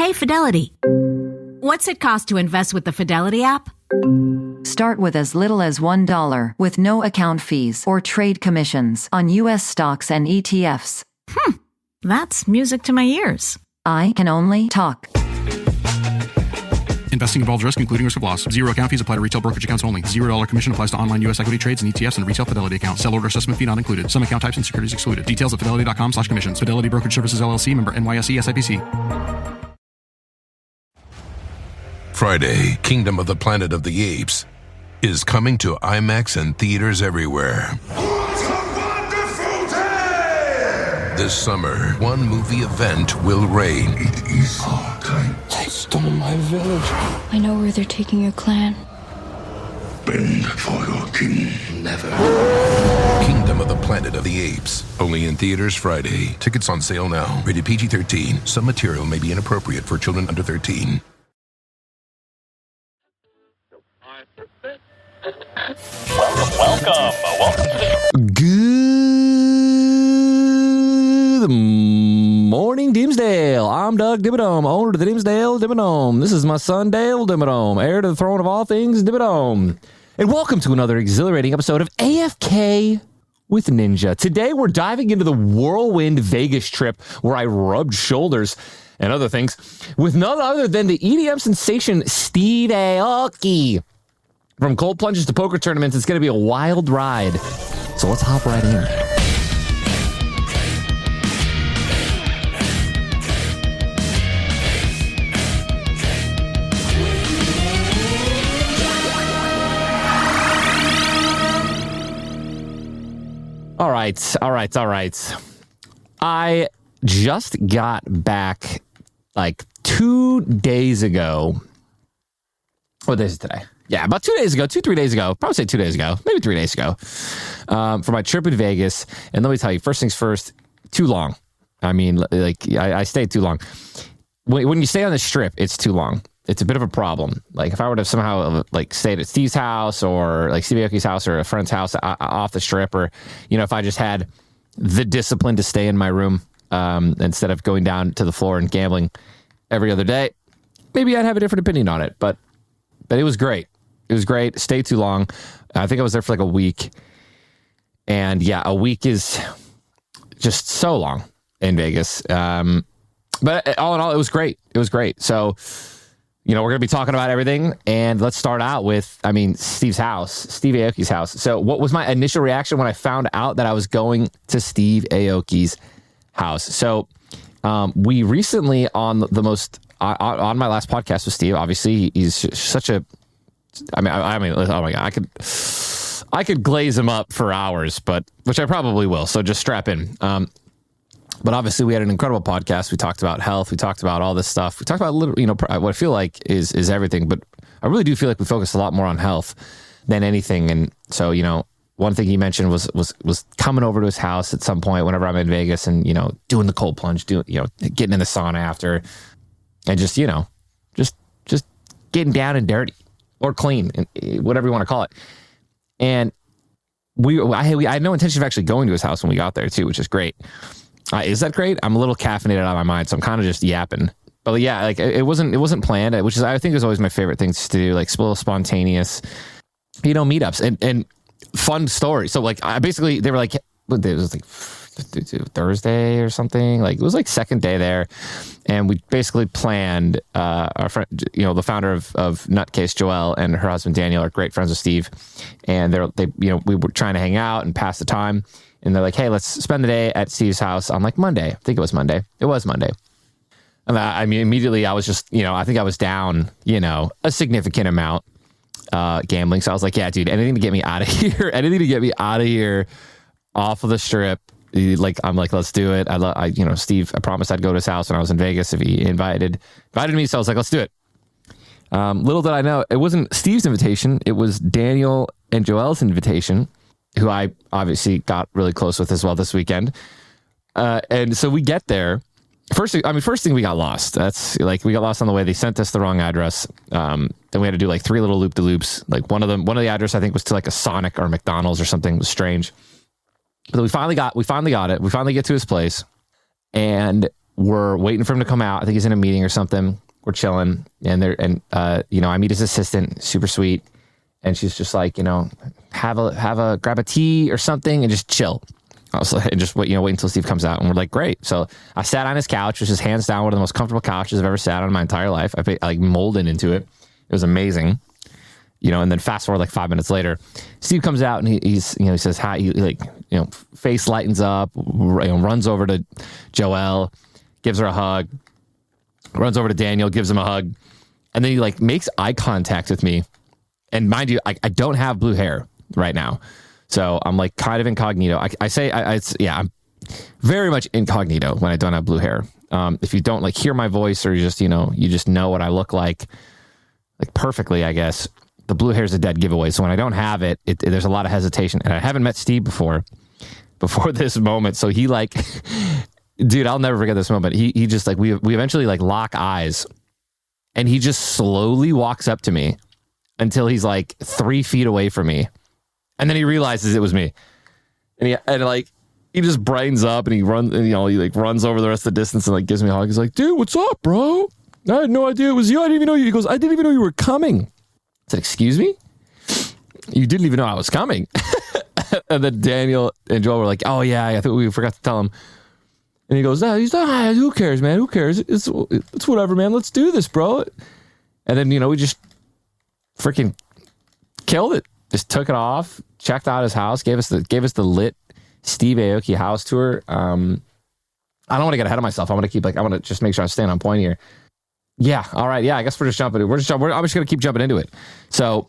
Hey, Fidelity. What's it cost to invest with the Fidelity app? Start with as little as $1 with no account fees or trade commissions on U.S. stocks and ETFs. That's music to my ears. I can only talk. Investing involves risk, including risk of loss. Zero account fees apply to retail brokerage accounts only. $0 commission applies to online U.S. equity trades and ETFs and retail Fidelity account. Sell order assessment fee not included. Some account types and securities excluded. Details at fidelity.com/commissions. Fidelity Brokerage Services, LLC, member NYSE, SIPC. Friday, Kingdom of the Planet of the Apes is coming to IMAX and theaters everywhere. What a wonderful day! This summer, one movie event will reign. It is our time. They stole my village. I know where they're taking your clan. Bend for your king. Never. Kingdom of the Planet of the Apes. Only in theaters Friday. Tickets on sale now. Rated PG-13. Some material may be inappropriate for children under 13. Welcome to Good morning, Dimsdale. I'm Doug Dimmadome, owner of the Dimsdale Dimmadome. This is my son, Dale Dimmadome, heir to the throne of all things Dimmadome. And welcome to another exhilarating episode of AFK with Ninja. Today, we're diving into the whirlwind Vegas trip where I rubbed shoulders and other things with none other than the EDM sensation Steve Aoki. From cold plunges to poker tournaments, it's going to be a wild ride. So let's hop right in. All right. I just got back like 2 days ago. What day is it today? Yeah, about 3 days ago, probably say 2 days ago, maybe 3 days ago, for my trip in Vegas. And let me tell you, first things first, too long. I mean, like, I stayed too long. When you stay on the strip, it's too long. It's a bit of a problem. Like, if I were to somehow, like, stay at Steve's house or, like, Steve Aoki's house or a friend's house off the strip, or, you know, if I just had the discipline to stay in my room instead of going down to the floor and gambling every other day, maybe I'd have a different opinion on it. But it was great. It was great. Stayed too long. I think I was there for like a week. And yeah, a week is just so long in Vegas. But all in all, it was great. It was great. So, you know, we're going to be talking about everything. And let's start out with, Steve's house, Steve Aoki's house. So what was my initial reaction when I found out that I was going to Steve Aoki's house? So we recently on my last podcast with Steve, obviously he's such a, oh my God, I could glaze him up for hours, which I probably will. So just strap in. But obviously we had an incredible podcast. We talked about health. We talked about all this stuff. We talked about what I feel like is everything, but I really do feel like we focused a lot more on health than anything. And so, you know, one thing he mentioned was coming over to his house at some point whenever I'm in Vegas and, you know, doing the cold plunge, getting in the sauna after and just getting down and dirty or clean, whatever you want to call it. And I had no intention of actually going to his house when we got there too, which is great. Is that great? I'm a little caffeinated out of my mind, so I'm kind of just yapping. But yeah, like it wasn't planned, which is I think is always my favorite things to do, like a little spontaneous, meetups and fun stories. So like they were like, it was like Thursday or something. Like it was like second day there, and we basically planned. Our friend, the founder of Nutcase, Joelle, and her husband Daniel are great friends with Steve, and we were trying to hang out and pass the time. And they're like, hey, let's spend the day at Steve's house on like Monday. I think it was Monday. It was Monday. And immediately I was just, I think I was down, a significant amount gambling. So I was like, yeah, dude, anything to get me out of here. Anything to get me out of here off of the strip. I'm like, let's do it. Steve, I promised I'd go to his house when I was in Vegas if he invited me. So I was like, let's do it. Little did I know, it wasn't Steve's invitation. It was Daniel and Joelle's invitation, who I obviously got really close with as well this weekend. And so we get there. First thing we got lost. That's like, we got lost on the way. They sent us the wrong address. Then we had to do like 3 little loop-de-loops. Like one of the address I think was to like a Sonic or McDonald's or something. It was strange. But we finally got it. We finally get to his place. And we're waiting for him to come out. I think he's in a meeting or something. We're chilling, and I meet his assistant, super sweet, and she's just like, grab a tea or something and just chill. I was like, and just wait until Steve comes out, and we're like, great. So I sat on his couch, which is hands down one of the most comfortable couches I've ever sat on in my entire life. I like molded into it. It was amazing. And then fast forward like 5 minutes later, Steve comes out and he says hi. He face lightens up, runs over to Joelle, gives her a hug, runs over to Daniel, gives him a hug, and then he like makes eye contact with me. And mind you, I don't have blue hair right now, so I'm like kind of incognito. I'm very much incognito when I don't have blue hair. If you don't like hear my voice, or you just know what I look like perfectly, I guess. The blue hair is a dead giveaway. So when I don't have it, there's a lot of hesitation. And I haven't met Steve before this moment. So he like, dude, I'll never forget this moment. He just like, we eventually like lock eyes, and he just slowly walks up to me until he's like 3 feet away from me. And then he realizes it was me. And he just brightens up, and he runs, and he like runs over the rest of the distance and like gives me a hug. He's like, dude, what's up, bro? I had no idea it was you. I didn't even know you. He goes, I didn't even know you were coming. I said, excuse me? You didn't even know I was coming. And then Daniel and Joel were like, oh yeah, I think we forgot to tell him. And he goes, no, who cares, man? Who cares? It's whatever, man. Let's do this, bro. And then, we just freaking killed it. Just took it off, checked out his house, gave us the lit Steve Aoki house tour. I don't want to get ahead of myself. I want to just make sure I'm staying on point here. Yeah. All right. Yeah. I guess we're just jumping. I'm just going to keep jumping into it. So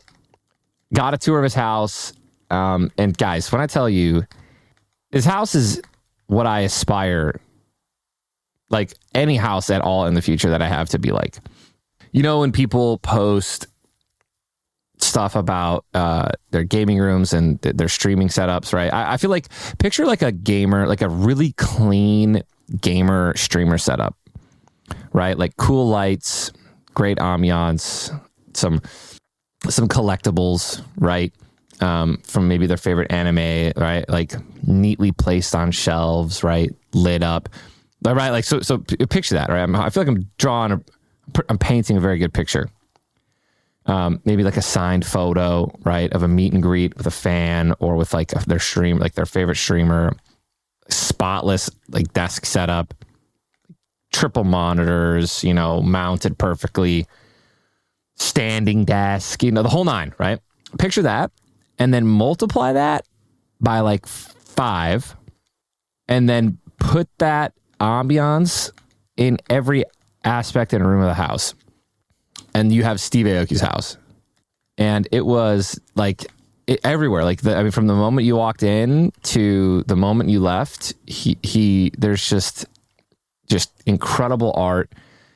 got a tour of his house. And guys, when I tell you his house is what I aspire, like any house at all in the future that I have to be like, when people post stuff about their gaming rooms and their streaming setups, right? I feel like picture like a gamer, like a really clean gamer streamer setup. Right, like cool lights, great ambiance, some collectibles, right, from maybe their favorite anime, right, like neatly placed on shelves, right, lit up, right, like so picture that, right? I feel like I'm painting a very good picture. Maybe like a signed photo, right, of a meet and greet with a fan, or with like their favorite streamer, spotless like desk setup. Triple monitors, mounted perfectly, standing desk, the whole nine, right? Picture that, and then multiply that by like 5, and then put that ambiance in every aspect and room of the house. And you have Steve Aoki's house. And it was like everywhere. Like, from the moment you walked in to the moment you left, there's just incredible art,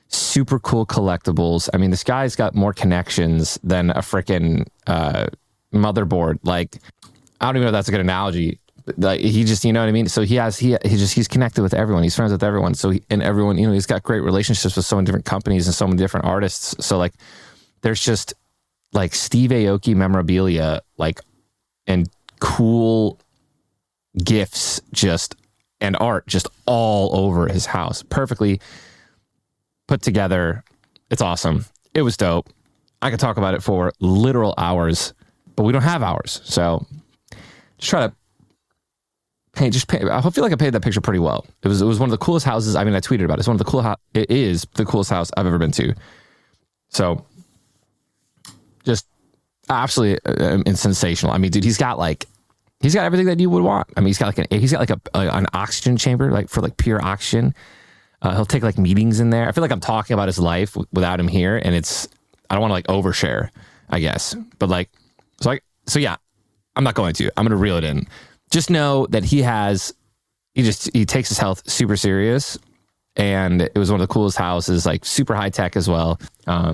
super cool collectibles. I mean, this guy's got more connections than a freaking motherboard. Like, I don't even know if that's a good analogy. Like, he just, you know what I mean? So he's connected with everyone. He's friends with everyone. So everyone, he's got great relationships with so many different companies and so many different artists. So like, there's just like Steve Aoki memorabilia, like, and cool gifts and art just all over his house. Perfectly put together. It's awesome. It was dope. I could talk about it for literal hours, but we don't have hours. So just try to paint. I feel like I painted that picture pretty well. It was one of the coolest houses. I mean, I tweeted about it. It is the coolest house I've ever been to. So just absolutely sensational. I mean, dude, he's got everything that you would want. I mean, he's got an oxygen chamber, like for like pure oxygen. He'll take like meetings in there. I feel like I'm talking about his life without him here, and I don't want to like overshare, I guess. But like, so yeah, I'm not going to. I'm going to reel it in. Just know that he takes his health super serious, and it was one of the coolest houses, like super high tech as well.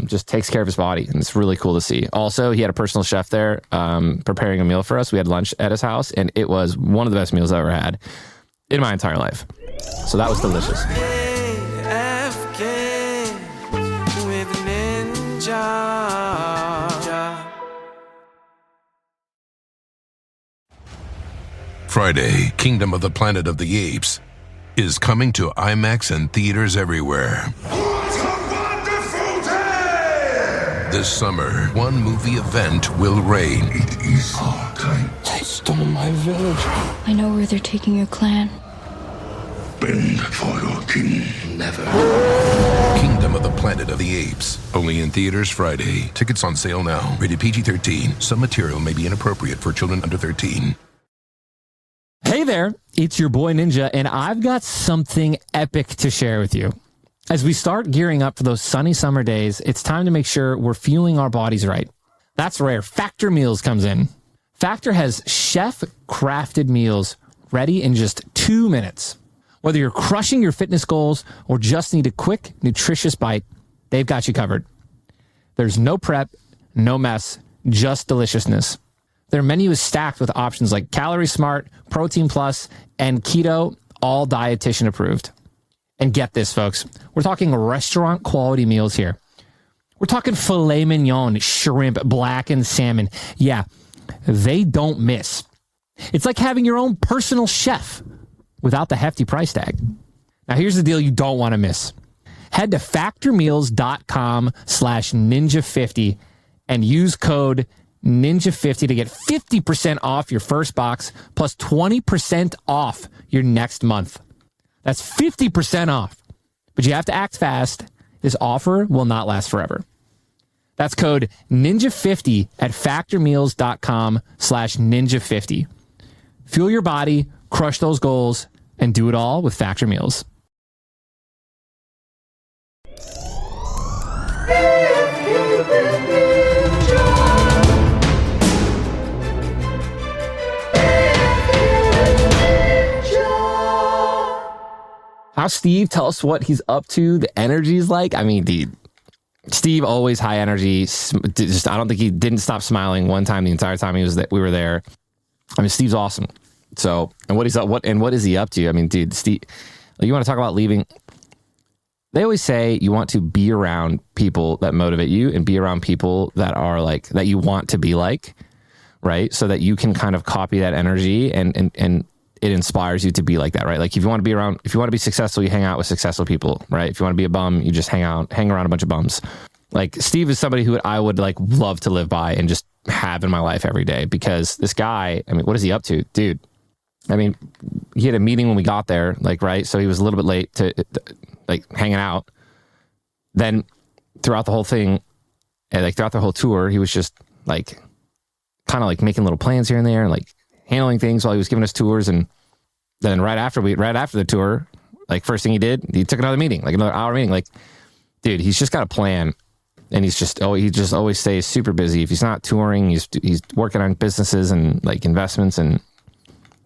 Just takes care of his body, and it's really cool to see. Also, he had a personal chef there preparing a meal for us. We had lunch at his house, and it was one of the best meals I've ever had in my entire life. So that was delicious. Friday, Kingdom of the Planet of the Apes. is coming to IMAX and theaters everywhere. What a wonderful day! This summer, one movie event will reign. It is our time. They stole my village. I know where they're taking your clan. Bend for your king. Never. Kingdom of the Planet of the Apes. Only in theaters Friday. Tickets on sale now. Rated PG-13. Some material may be inappropriate for children under 13. Hey there, it's your boy Ninja, and I've got something epic to share with you. As we start gearing up for those sunny summer days, it's time to make sure we're fueling our bodies right. That's where Factor Meals comes in. Factor has chef-crafted meals ready in just 2 minutes. Whether you're crushing your fitness goals or just need a quick, nutritious bite, they've got you covered. There's no prep, no mess, just deliciousness. Their menu is stacked with options like Calorie Smart, Protein Plus, and Keto, all dietitian approved. And get this, folks, we're talking restaurant quality meals here. We're talking filet mignon, shrimp, blackened salmon. Yeah, they don't miss. It's like having your own personal chef without the hefty price tag. Now, here's the deal you don't want to miss. Head to factormeals.com/ninja50 and use code ninja50 to get 50% off your first box plus 20% off your next month. That's 50% off. But you have to act fast. This offer will not last forever. That's code ninja50 at factormeals.com/ninja50. Fuel your body, crush those goals, and do it all with Factor Meals. How Steve, tell us what he's up to, the energy's like. I mean, dude, Steve always high energy. Just I don't think he didn't stop smiling one time the entire time we were there. I mean, Steve's awesome. So, and what is he up to? I mean, dude, Steve, you want to talk about leaving? They always say you want to be around people that motivate you and be around people that are like that you want to be like, right? So that you can kind of copy that energy and it inspires you to be like that, right? Like if you want to be successful, you hang out with successful people, right? If you want to be a bum, you just hang around a bunch of bums. Like Steve is somebody who I would like love to live by and just have in my life every day, because this guy, I mean, what is he up to, dude? I mean, he had a meeting when we got there, like, right? So he was a little bit late to like hanging out. Then throughout the whole thing, and like throughout the whole tour, he was just like kind of like making little plans here and there, and like handling things while he was giving us tours. And then right after the tour, like first thing he did, he took another meeting, like another hour meeting. Like, dude, he's just got a plan, and he just always stays super busy. If he's not touring, he's working on businesses and like investments, and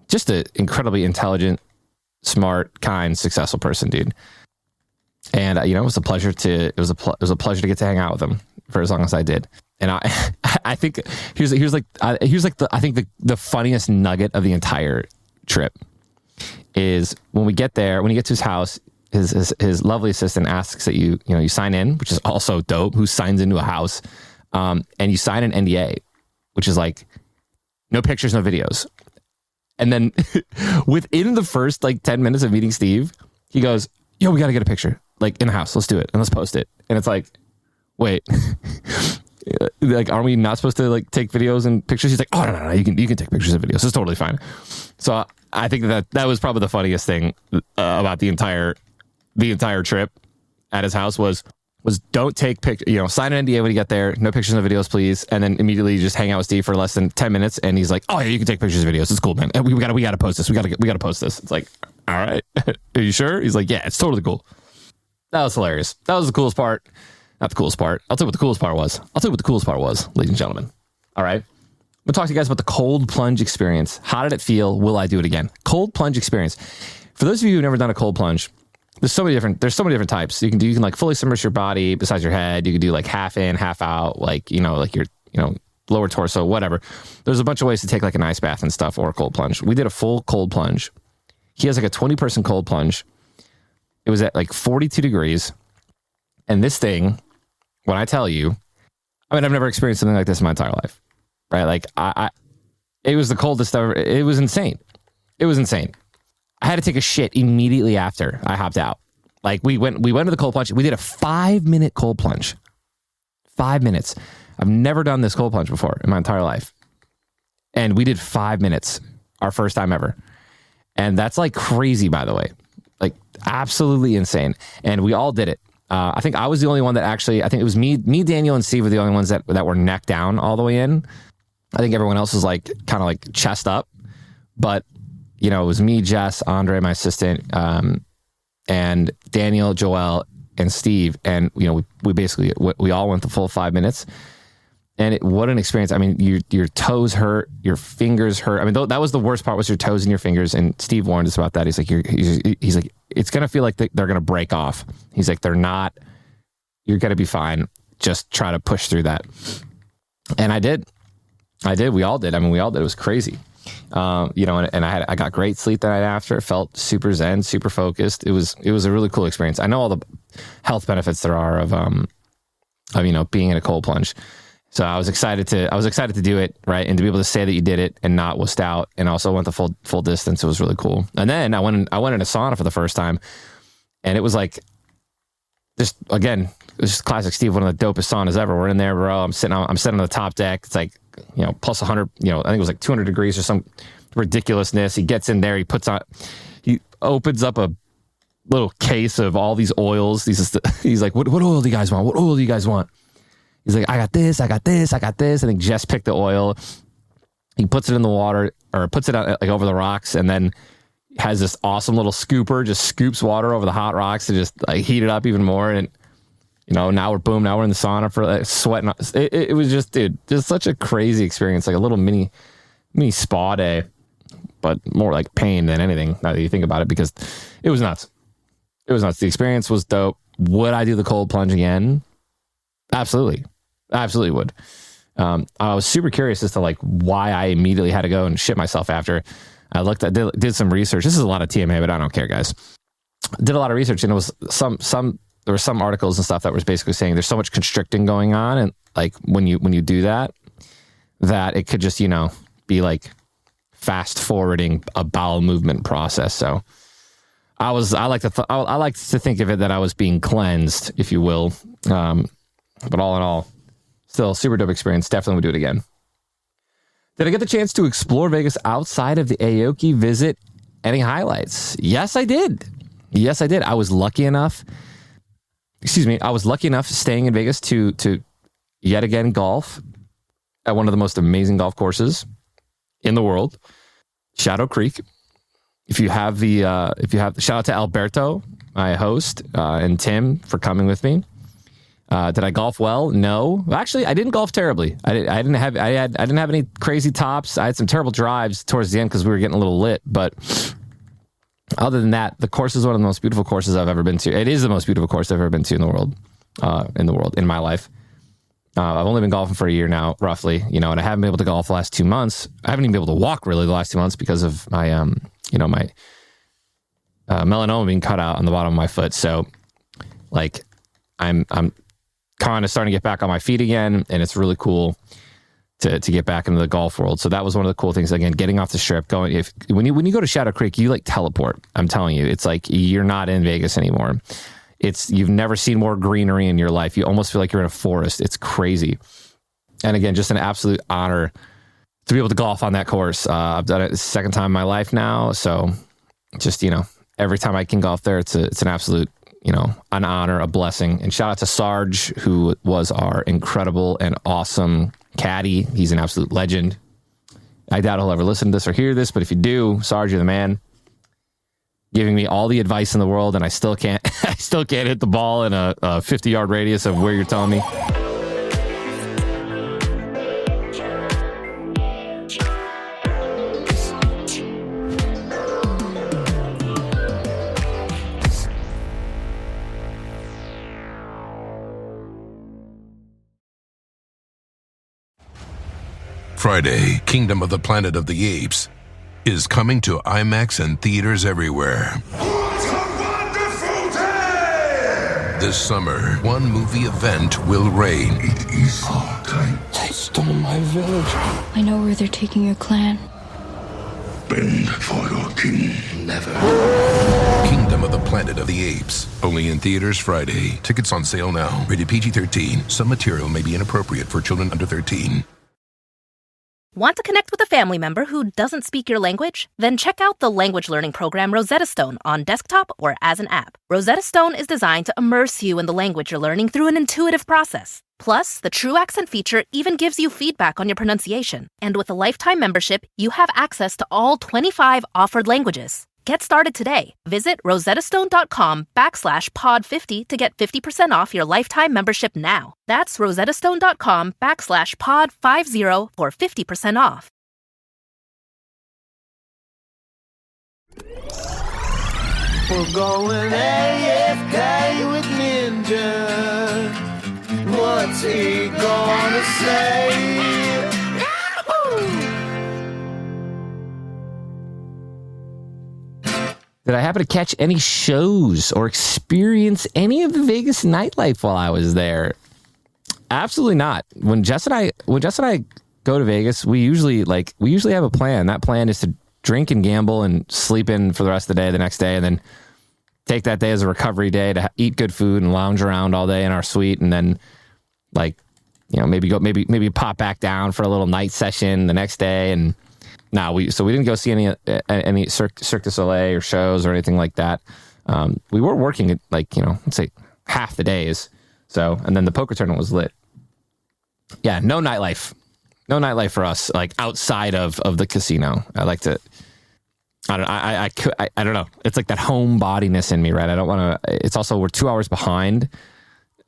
just an incredibly intelligent, smart, kind, successful person, dude. And it was a pleasure to get to hang out with him for as long as I did. And I think here's the funniest nugget of the entire trip is when we get there, when you get to his house, his lovely assistant asks that you sign in, which is also dope. Who signs into a house? And you sign an NDA, which is like no pictures, no videos. And then within the first like 10 minutes of meeting Steve, he goes, "Yo, we got to get a picture like in the house. Let's do it and let's post it." And it's like, wait. Like, aren't we not supposed to like take videos and pictures? He's like, "Oh no, you can take pictures and videos. It's totally fine." So I think that was probably the funniest thing about the entire trip at his house was don't take pictures. Sign an NDA when you get there. No pictures and videos, please. And then immediately just hang out with Steve for less than 10 minutes. And he's like, "Oh yeah, you can take pictures and videos. It's cool, man. And we got to post this. We got to post this." It's like, all right, are you sure? He's like, "Yeah, it's totally cool." That was hilarious. That was the coolest part. Not the coolest part. I'll tell you what the coolest part was. Ladies and gentlemen. All right. I'm going to talk to you guys about the cold plunge experience. How did it feel? Will I do it again? Cold plunge experience. For those of you who've never done a cold plunge, there's so many different types. You can like fully submerge your body besides your head. You can do like half in, half out, like your lower torso, whatever. There's a bunch of ways to take like an ice bath and stuff, or a cold plunge. We did a full cold plunge. He has like a 20-person cold plunge. It was at like 42 degrees. And this thing, when I tell you, I mean, I've never experienced something like this in my entire life, right? Like it was the coldest ever. It was insane. I had to take a shit immediately after I hopped out. Like we went to the cold plunge. We did a 5-minute cold plunge. 5 minutes. I've never done this cold plunge before in my entire life. And we did 5 minutes, our first time ever. And that's like crazy, by the way. Like absolutely insane. And we all did it. I think I was the only one that actually, I think it was me, Daniel, and Steve were the only ones that were neck down all the way in. I think everyone else was like kind of like chest up. But, you know, it was me, Jess, Andre, my assistant, and Daniel, Joel, and Steve. And, you know, we basically, we all went the full 5 minutes. And what an experience. I mean, your toes hurt, your fingers hurt. I mean, that was the worst part, was your toes and your fingers. And Steve warned us about that. He's like, he's like, it's going to feel like they're going to break off. He's like, they're not, you're going to be fine. Just try to push through that. And I did. We all did. I mean, we all did. It was crazy. You know, and I got great sleep the night after. It felt super zen, super focused. It was a really cool experience. I know all the health benefits there are of you know, being in a cold plunge. So I was excited to do it, right? And to be able to say that you did it and not wussed out, and also went the full distance. It was really cool. And then I went in a sauna for the first time, and it was like, just again, it was just classic Steve, one of the dopest saunas ever. We're in there, bro. I'm sitting on the top deck. It's like, you know, plus 100, you know, I think it was like 200 degrees or some ridiculousness. He gets in there, he opens up a little case of all these oils. He's like, what oil do you guys want? What oil do you guys want? He's like, I got this. I think Jess picked the oil. He puts it in the water, or puts it out like over the rocks, and then has this awesome little scooper, just scoops water over the hot rocks to just like heat it up even more. And, you know, now we're in the sauna for like, sweating. It was just, dude, just such a crazy experience, like a little mini spa day, but more like pain than anything now that you think about it, because it was nuts. The experience was dope. Would I do the cold plunge again? Absolutely would. I was super curious as to like why I immediately had to go and shit myself after. I did some research. This is a lot of TMA, but I don't care, guys. Did a lot of research, and it was there were some articles and stuff that was basically saying there's so much constricting going on, and like when you do that it could just, you know, be like fast forwarding a bowel movement process. So I like to think of it that I was being cleansed, if you will. But all in all, still super dope experience. Definitely would do it again. Did I get the chance to explore Vegas outside of the Aoki visit? Any highlights? Yes, I did. I was lucky enough staying in Vegas to yet again golf at one of the most amazing golf courses in the world, Shadow Creek. If you have shout out to Alberto, my host, and Tim for coming with me. Did I golf well? No. Actually, I didn't golf terribly. I didn't have any crazy tops. I had some terrible drives towards the end because we were getting a little lit. But other than that, the course is one of the most beautiful courses I've ever been to. It is the most beautiful course I've ever been to in the world, in my life. I've only been golfing for a year now, roughly, you know, and I haven't been able to golf the last 2 months. I haven't even been able to walk really the last 2 months because of my, my melanoma being cut out on the bottom of my foot. So, like, I'm kind of starting to get back on my feet again, and it's really cool to get back into the golf world. So that was one of the cool things. Again, getting off the strip, when you go to Shadow Creek, you like teleport. I'm telling you, it's like you're not in Vegas anymore. You've never seen more greenery in your life. You almost feel like you're in a forest. It's crazy. And again, just an absolute honor to be able to golf on that course. I've done it the second time in my life now. So just, you know, every time I can golf there, it's an absolute, you know, an honor, a blessing. And shout out to Sarge, who was our incredible and awesome caddy. He's an absolute legend. I doubt he'll ever listen to this or hear this, but if you do, Sarge, you're the man. Giving me all the advice in the world, and I still can't hit the ball in a 50-yard radius of where you're telling me. Friday, Kingdom of the Planet of the Apes is coming to IMAX and theaters everywhere. What a wonderful day! This summer, one movie event will reign. It is our time. They stole my village. I know where they're taking your clan. bend for your king. Never. Kingdom of the Planet of the Apes. Only in theaters Friday. Tickets on sale now. Rated PG-13. Some material may be inappropriate for children under 13. Want to connect with a family member who doesn't speak your language? Then check out the language learning program Rosetta Stone on desktop or as an app. Rosetta Stone is designed to immerse you in the language you're learning through an intuitive process. Plus, the True Accent feature even gives you feedback on your pronunciation. And with a lifetime membership, you have access to all 25 offered languages. Get started today. Visit rosettastone.com/pod50 to get 50% off your lifetime membership now. That's rosettastone.com/pod50 for 50% off. We're going AFK with Ninja. What's he gonna say? Did I happen to catch any shows or experience any of the Vegas nightlife while I was there? Absolutely not. When Jess and I go to Vegas, we usually have a plan. That plan is to drink and gamble and sleep in for the rest of the day, the next day, and then take that day as a recovery day to eat good food and lounge around all day in our suite, and then maybe pop back down for a little night session the next day. And we didn't go see any Cirque du Soleil or shows or anything like that. We were working at let's say half the days. So, and then the poker tournament was lit. Yeah, no nightlife for us, like outside of the casino. I like to, I don't know. It's like that homebodiness in me, right? I don't want to, it's also, we're 2 hours behind,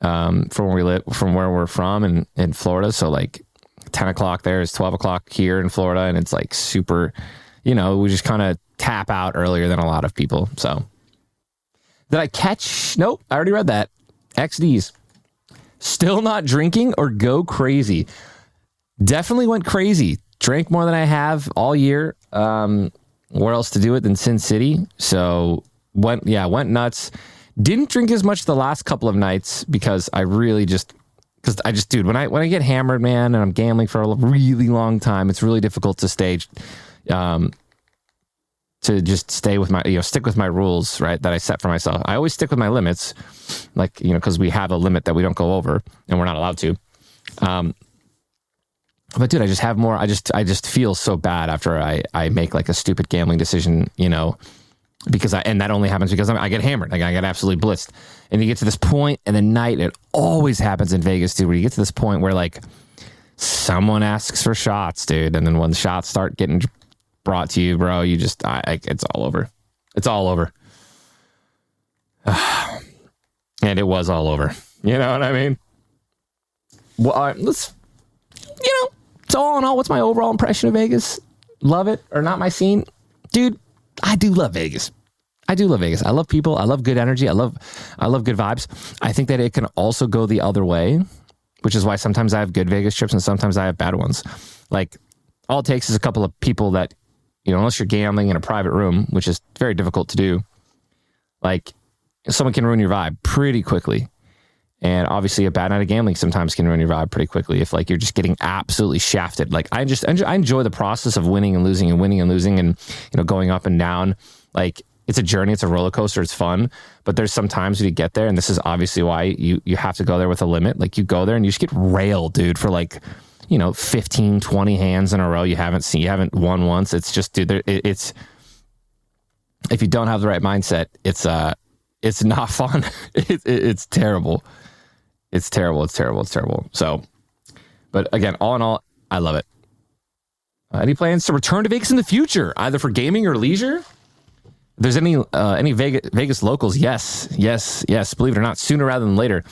from where we're from in Florida. So like 10 o'clock there is 12 o'clock here in Florida. And it's like super, we just kind of tap out earlier than a lot of people. So did I catch? Nope. I already read that. XDs. Still not drinking or go crazy. Definitely went crazy. Drank more than I have all year. Where else to do it than Sin City? So went nuts. Didn't drink as much the last couple of nights because I dude, when I get hammered, man, and I'm gambling for a really long time, it's really difficult to just stay with my, stick with my rules, right, that I set for myself. I always stick with my limits, like, because we have a limit that we don't go over and we're not allowed to. But dude, I just have more, I just feel so bad after I make like a stupid gambling decision, and that only happens because I get hammered. Like I get absolutely blitzed. And you get to this point in the night, it always happens in Vegas too, where you get to this point where like someone asks for shots, dude. And then when the shots start getting brought to you, bro, you just, it's all over. It's all over. And it was all over. You know what I mean? Well, so all in all, what's my overall impression of Vegas? Love it or not my scene? Dude, I do love Vegas. I love people. I love good energy. I love good vibes. I think that it can also go the other way, which is why sometimes I have good Vegas trips and sometimes I have bad ones. Like all it takes is a couple of people that, unless you're gambling in a private room, which is very difficult to do, like someone can ruin your vibe pretty quickly. And obviously a bad night of gambling sometimes can ruin your vibe pretty quickly if like you're just getting absolutely shafted. Like I enjoy the process of winning and losing and going up and down. Like it's a journey, it's a roller coaster, it's fun. But there's some times when you get there, and this is obviously why you have to go there with a limit. Like you go there and you just get railed, dude, for like 15, 20 hands in a row you haven't won once. It's just, dude, it's if you don't have the right mindset, it's not fun. It's terrible. It's terrible. So, but again, all in all, I love it. Any plans to return to Vegas in the future, either for gaming or leisure? If there's any Vegas locals, yes. Believe it or not, sooner rather than later,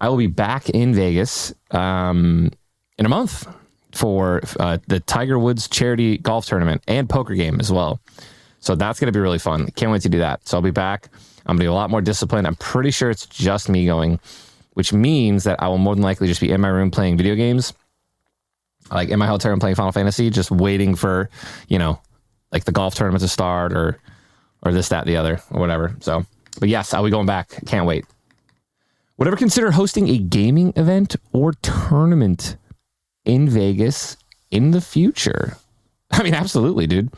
I will be back in Vegas in a month for the Tiger Woods charity golf tournament and poker game as well. So that's going to be really fun. Can't wait to do that. So I'll be back. I'm going to be a lot more disciplined. I'm pretty sure it's just me going, which means that I will more than likely just be in my room playing video games, like in my hotel room playing Final Fantasy, just waiting for, like the golf tournament to start or this, that, the other, or whatever. So, but yes, I'll be going back. Can't wait. Would ever consider hosting a gaming event or tournament in Vegas in the future? I mean, absolutely, dude.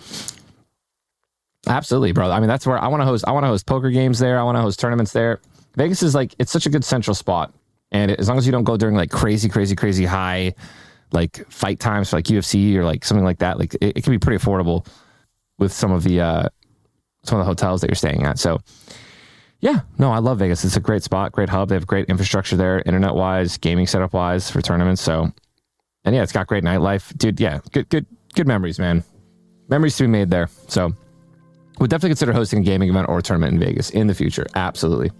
Absolutely, bro. I mean, that's where I want to host. I want to host poker games there. I want to host tournaments there. Vegas is like, it's such a good central spot. And as long as you don't go during like crazy high, like fight times for like UFC or like something like that, like it can be pretty affordable with some of the hotels that you're staying at. So yeah, no, I love Vegas. It's a great spot, great hub. They have great infrastructure there, internet wise, gaming setup wise for tournaments. So, and yeah, it's got great nightlife, dude. Yeah, good memories, man. Memories to be made there. So would definitely consider hosting a gaming event or a tournament in Vegas in the future. Absolutely.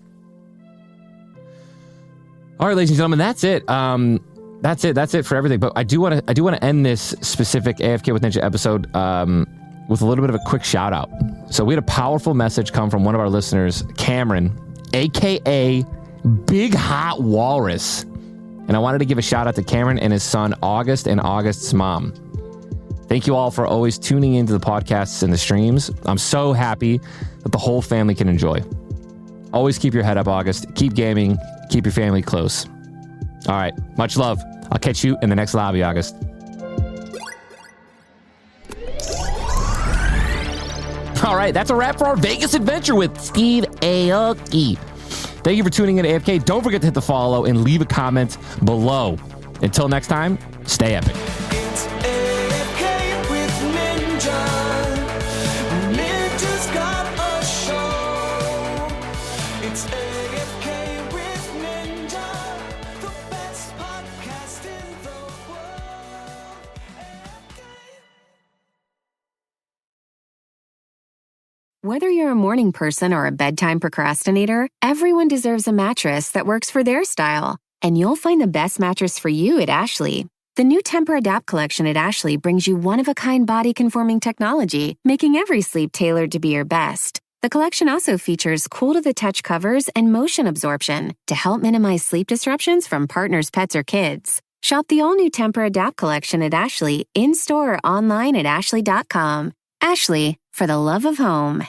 All right, ladies and gentlemen, that's it. That's it for everything. But I do want to end this specific AFK with Ninja episode with a little bit of a quick shout out. So we had a powerful message come from one of our listeners, Cameron, aka Big Hot Walrus, and I wanted to give a shout out to Cameron and his son August and August's mom. Thank you all for always tuning into the podcasts and the streams. I'm so happy that the whole family can enjoy. Always keep your head up, August. Keep gaming. Keep your family close. All right. Much love. I'll catch you in the next lobby, August. All right. That's a wrap for our Vegas adventure with Steve Aoki. Thank you for tuning in to AFK. Don't forget to hit the follow and leave a comment below. Until next time, stay epic. It's AFK with Ninja. Ninja's got a show. It's AFK with Ninja, the best podcast in the world. AFK. Whether you're a morning person or a bedtime procrastinator, everyone deserves a mattress that works for their style. And you'll find the best mattress for you at Ashley. The new Temper-Adapt collection at Ashley brings you one-of-a-kind body-conforming technology, making every sleep tailored to be your best. The collection also features cool-to-the-touch covers and motion absorption to help minimize sleep disruptions from partners, pets, or kids. Shop the all-new Temper-Adapt collection at Ashley, in-store or online at ashley.com. Ashley, for the love of home.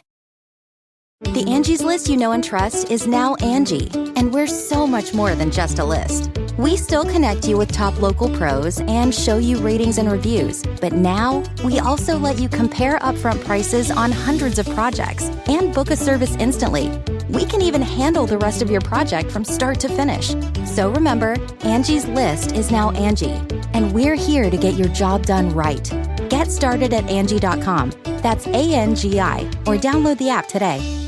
The Angie's List you know and trust is now Angie, and we're so much more than just a list. We still connect you with top local pros and show you ratings and reviews, but now we also let you compare upfront prices on hundreds of projects and book a service instantly. We can even handle the rest of your project from start to finish. So remember, Angie's List is now Angie, and we're here to get your job done right. Get started at Angie.com. That's ANGI, or download the app today.